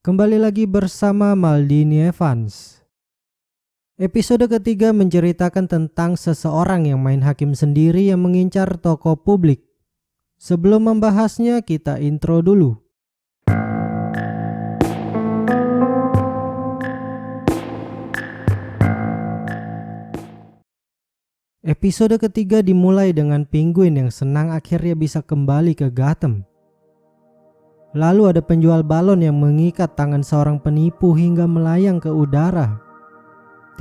Kembali lagi bersama Maldini Evans. Episode ketiga menceritakan tentang seseorang yang main hakim sendiri yang mengincar tokoh publik. Sebelum membahasnya, kita intro dulu. Episode ketiga dimulai dengan Penguin yang senang akhirnya bisa kembali ke Gotham. Lalu ada penjual balon yang mengikat tangan seorang penipu hingga melayang ke udara.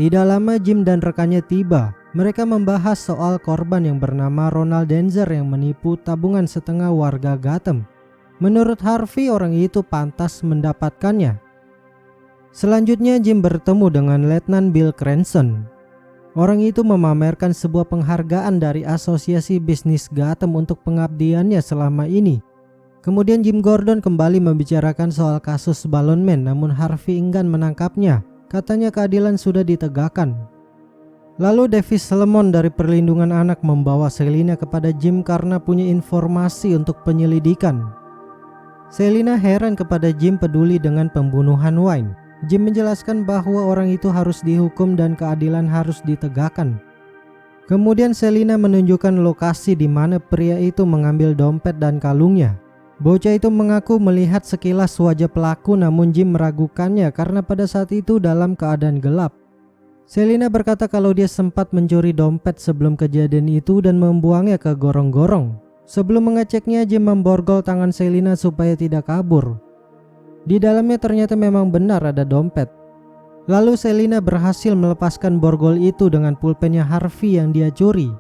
Tidak lama Jim dan rekannya tiba. Mereka membahas soal korban yang bernama Ronald Denzer yang menipu tabungan setengah warga Gotham. Menurut Harvey, orang itu pantas mendapatkannya. Selanjutnya Jim bertemu dengan Letnan Bill Cranston. Orang itu memamerkan sebuah penghargaan dari Asosiasi Bisnis Gotham untuk pengabdiannya selama ini. Kemudian Jim Gordon kembali membicarakan soal kasus Balon Man, namun Harvey enggan menangkapnya. Katanya keadilan sudah ditegakkan. Lalu Davis Solomon dari Perlindungan Anak membawa Selina kepada Jim karena punya informasi untuk penyelidikan. Selina heran kepada Jim peduli dengan pembunuhan Wayne. Jim menjelaskan bahwa orang itu harus dihukum dan keadilan harus ditegakkan. Kemudian Selina menunjukkan lokasi di mana pria itu mengambil dompet dan kalungnya. Bocah itu mengaku melihat sekilas wajah pelaku, namun Jim meragukannya karena pada saat itu dalam keadaan gelap. Selina berkata kalau dia sempat mencuri dompet sebelum kejadian itu dan membuangnya ke gorong-gorong. Sebelum mengeceknya, Jim memborgol tangan Selina supaya tidak kabur. Di dalamnya ternyata memang benar ada dompet. Lalu Selina berhasil melepaskan borgol itu dengan pulpennya Harvey yang dia curi.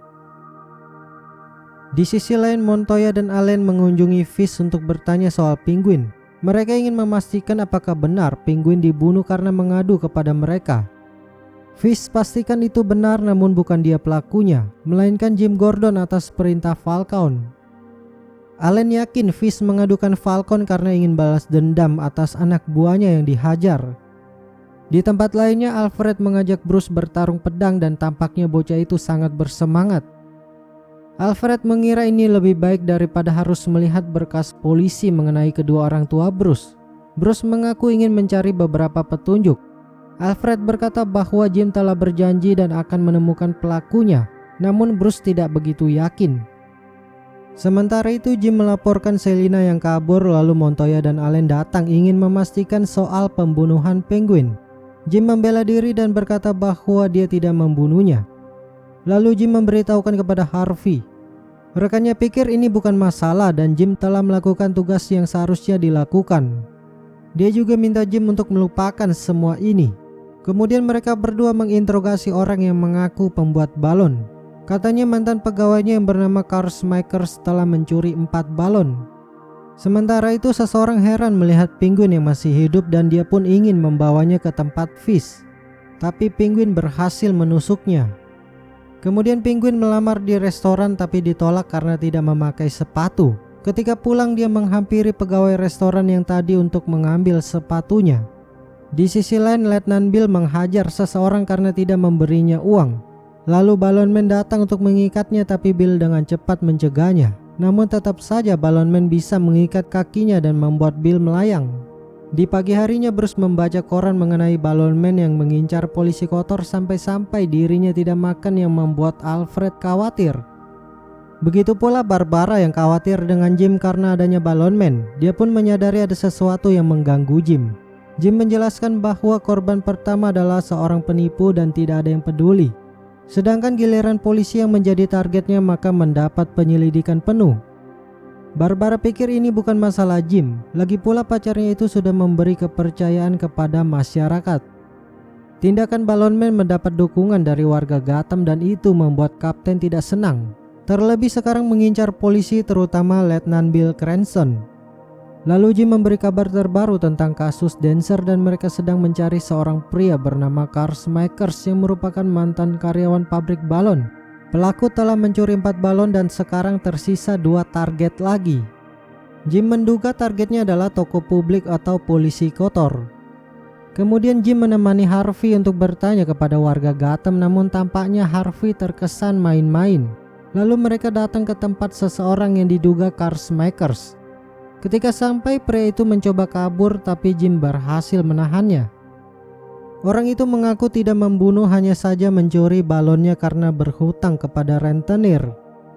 Di sisi lain, Montoya dan Allen mengunjungi Fish untuk bertanya soal Penguin. Mereka ingin memastikan apakah benar Penguin dibunuh karena mengadu kepada mereka. Fish pastikan itu benar, namun bukan dia pelakunya, melainkan Jim Gordon atas perintah Falcone. Allen yakin Fish mengadukan Falcone karena ingin balas dendam atas anak buahnya yang dihajar. Di tempat lainnya, Alfred mengajak Bruce bertarung pedang dan tampaknya bocah itu sangat bersemangat. Alfred mengira ini lebih baik daripada harus melihat berkas polisi mengenai kedua orang tua Bruce. Bruce mengaku ingin mencari beberapa petunjuk. Alfred berkata bahwa Jim telah berjanji dan akan menemukan pelakunya, namun Bruce tidak begitu yakin. Sementara itu Jim melaporkan Selina yang kabur, lalu Montoya dan Allen datang ingin memastikan soal pembunuhan Penguin. Jim membela diri dan berkata bahwa dia tidak membunuhnya. Lalu Jim memberitahukan kepada Harvey. Rekannya pikir ini bukan masalah dan Jim telah melakukan tugas yang seharusnya dilakukan. Dia juga minta Jim untuk melupakan semua ini. Kemudian mereka berdua menginterogasi orang yang mengaku pembuat balon. Katanya mantan pegawainya yang bernama Carl Smakers telah mencuri 4 balon. Sementara itu seseorang heran melihat Penguin yang masih hidup dan dia pun ingin membawanya ke tempat Fish. Tapi Penguin berhasil menusuknya. Kemudian Penguin melamar di restoran tapi ditolak karena tidak memakai sepatu. Ketika pulang dia menghampiri pegawai restoran yang tadi untuk mengambil sepatunya. Di sisi lain, Letnan Bill menghajar seseorang karena tidak memberinya uang. Lalu Balon Man datang untuk mengikatnya tapi Bill dengan cepat mencegahnya. Namun tetap saja Balon Man bisa mengikat kakinya dan membuat Bill melayang. Di pagi harinya Bruce membaca koran mengenai Balon Man yang mengincar polisi kotor sampai-sampai dirinya tidak makan yang membuat Alfred khawatir. Begitu pula Barbara yang khawatir dengan Jim karena adanya Balon Man. Dia pun menyadari ada sesuatu yang mengganggu Jim. Jim menjelaskan bahwa korban pertama adalah seorang penipu dan tidak ada yang peduli. Sedangkan giliran polisi yang menjadi targetnya maka mendapat penyelidikan penuh. Barbara pikir ini bukan masalah Jim, lagi pula pacarnya itu sudah memberi kepercayaan kepada masyarakat. Tindakan Balon Man mendapat dukungan dari warga Gotham dan itu membuat Kapten tidak senang. Terlebih sekarang mengincar polisi terutama Letnan Bill Cranston. Lalu Jim memberi kabar terbaru tentang kasus Denzer dan mereka sedang mencari seorang pria bernama Carl Smakers yang merupakan mantan karyawan pabrik balon. Pelaku telah mencuri 4 balon dan sekarang tersisa 2 target lagi. Jim menduga targetnya adalah toko publik atau polisi kotor. Kemudian Jim menemani Harvey untuk bertanya kepada warga Gotham, namun tampaknya Harvey terkesan main-main. Lalu mereka datang ke tempat seseorang yang diduga Carl Smakers. Ketika sampai, pria itu mencoba kabur tapi Jim berhasil menahannya. Orang itu mengaku tidak membunuh, hanya saja mencuri balonnya karena berhutang kepada rentenir.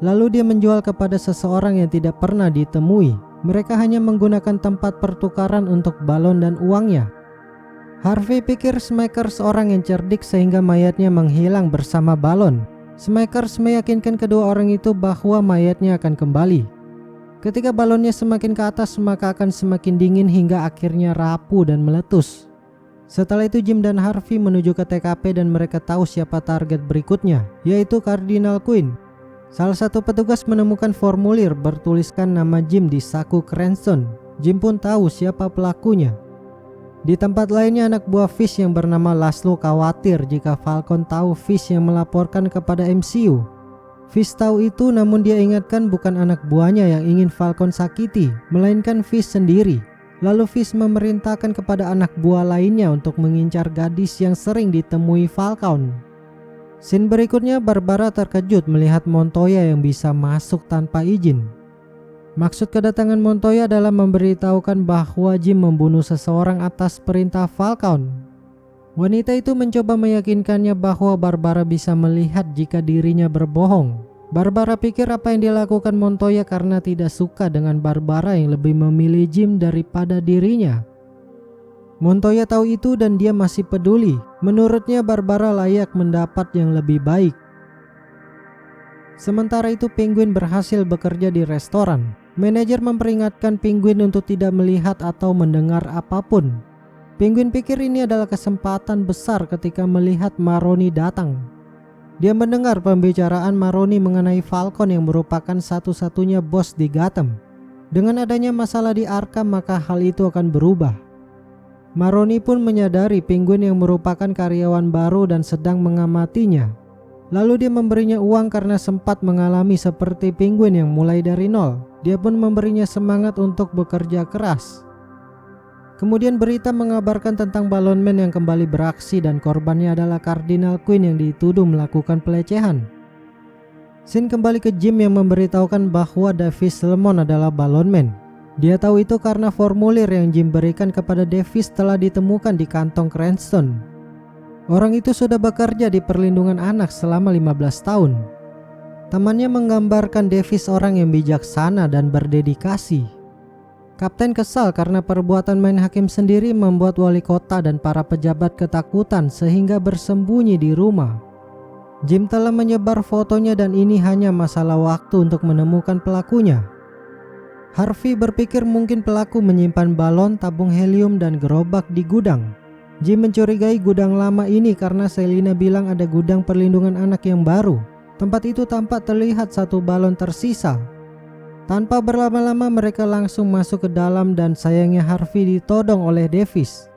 Lalu dia menjual kepada seseorang yang tidak pernah ditemui. Mereka hanya menggunakan tempat pertukaran untuk balon dan uangnya. Harvey pikir Smackers orang yang cerdik sehingga mayatnya menghilang bersama balon. Smackers meyakinkan kedua orang itu bahwa mayatnya akan kembali. Ketika balonnya semakin ke atas, maka akan semakin dingin hingga akhirnya rapuh dan meletus. Setelah itu Jim dan Harvey menuju ke TKP dan mereka tahu siapa target berikutnya, yaitu Cardinal Quinn. Salah satu petugas menemukan formulir bertuliskan nama Jim di saku Cranston. Jim pun tahu siapa pelakunya. Di tempat lainnya, anak buah Fish yang bernama Laszlo khawatir jika Falcon tahu Fish yang melaporkan kepada MCU. Fish tahu itu, namun dia ingatkan bukan anak buahnya yang ingin Falcon sakiti, melainkan Fish sendiri. Lalu Fish memerintahkan kepada anak buah lainnya untuk mengincar gadis yang sering ditemui Falcon. Scene berikutnya, Barbara terkejut melihat Montoya yang bisa masuk tanpa izin. Maksud kedatangan Montoya adalah memberitahukan bahwa Jim membunuh seseorang atas perintah Falcon. Wanita itu mencoba meyakinkannya bahwa Barbara bisa melihat jika dirinya berbohong. Barbara pikir apa yang dilakukan Montoya karena tidak suka dengan Barbara yang lebih memilih Jim daripada dirinya. Montoya tahu itu dan dia masih peduli. Menurutnya Barbara layak mendapat yang lebih baik. Sementara itu Penguin berhasil bekerja di restoran. Manajer memperingatkan Penguin untuk tidak melihat atau mendengar apapun. Penguin pikir ini adalah kesempatan besar ketika melihat Maroni datang. Dia mendengar pembicaraan Maroni mengenai Falcon yang merupakan satu-satunya bos di Gotham. Dengan adanya masalah di Arkham, maka hal itu akan berubah. Maroni pun menyadari Penguin yang merupakan karyawan baru dan sedang mengamatinya. Lalu dia memberinya uang karena sempat mengalami seperti Penguin yang mulai dari nol. Dia pun memberinya semangat untuk bekerja keras. Kemudian berita mengabarkan tentang Balon Man yang kembali beraksi dan korbannya adalah Cardinal Quinn yang dituduh melakukan pelecehan. Scene kembali ke Jim yang memberitahukan bahwa Davis Lemon adalah Balon Man. Dia tahu itu karena formulir yang Jim berikan kepada Davis telah ditemukan di kantong Cranston. Orang itu sudah bekerja di perlindungan anak selama 15 tahun. Temannya menggambarkan Davis orang yang bijaksana dan berdedikasi. Kapten kesal karena perbuatan main hakim sendiri membuat wali kota dan para pejabat ketakutan sehingga bersembunyi di rumah. Jim telah menyebar fotonya dan ini hanya masalah waktu untuk menemukan pelakunya. Harvey berpikir mungkin pelaku menyimpan balon, tabung helium, dan gerobak di gudang. Jim mencurigai gudang lama ini karena Selina bilang ada gudang perlindungan anak yang baru. Tempat itu tampak terlihat satu balon tersisa. Tanpa berlama-lama mereka langsung masuk ke dalam dan sayangnya Harvey ditodong oleh Davis.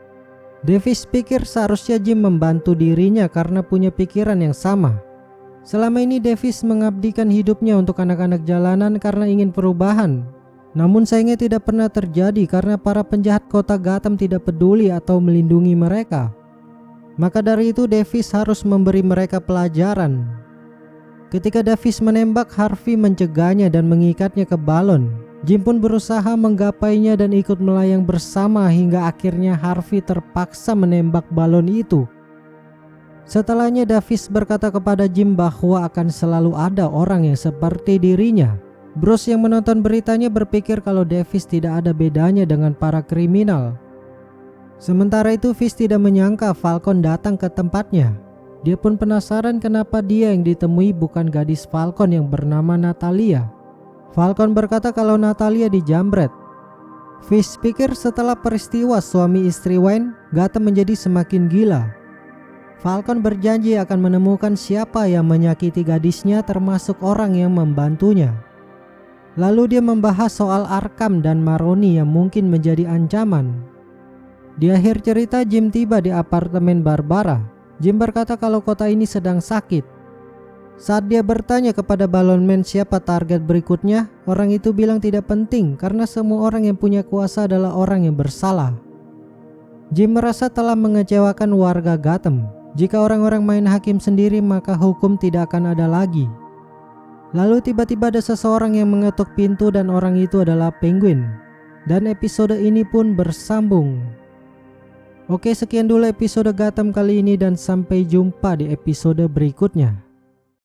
Davis pikir seharusnya Jim membantu dirinya karena punya pikiran yang sama. Selama ini Davis mengabdikan hidupnya untuk anak-anak jalanan karena ingin perubahan. Namun sayangnya tidak pernah terjadi karena para penjahat kota Gotham tidak peduli atau melindungi mereka. Maka dari itu Davis harus memberi mereka pelajaran. Ketika Davis menembak, Harvey mencegahnya dan mengikatnya ke balon. Jim pun berusaha menggapainya dan ikut melayang bersama hingga akhirnya Harvey terpaksa menembak balon itu. Setelahnya Davis berkata kepada Jim bahwa akan selalu ada orang yang seperti dirinya. Bruce yang menonton beritanya berpikir kalau Davis tidak ada bedanya dengan para kriminal. Sementara itu Fish tidak menyangka Falcon datang ke tempatnya. Dia pun penasaran kenapa dia yang ditemui bukan gadis Falcon yang bernama Natalia. Falcon berkata kalau Natalia dijamret. Fish pikir setelah peristiwa suami istri Wayne, Gotham menjadi semakin gila. Falcon berjanji akan menemukan siapa yang menyakiti gadisnya termasuk orang yang membantunya. Lalu dia membahas soal Arkham dan Maroni yang mungkin menjadi ancaman. Di akhir cerita Jim tiba di apartemen Barbara. Jim berkata kalau kota ini sedang sakit. Saat dia bertanya kepada Balon Man siapa target berikutnya, orang itu bilang tidak penting karena semua orang yang punya kuasa adalah orang yang bersalah. Jim merasa telah mengecewakan warga Gotham. Jika orang-orang main hakim sendiri maka hukum tidak akan ada lagi. Lalu tiba-tiba ada seseorang yang mengetuk pintu dan orang itu adalah Penguin. Dan episode ini pun bersambung. Oke, sekian dulu episode Gotham kali ini dan sampai jumpa di episode berikutnya.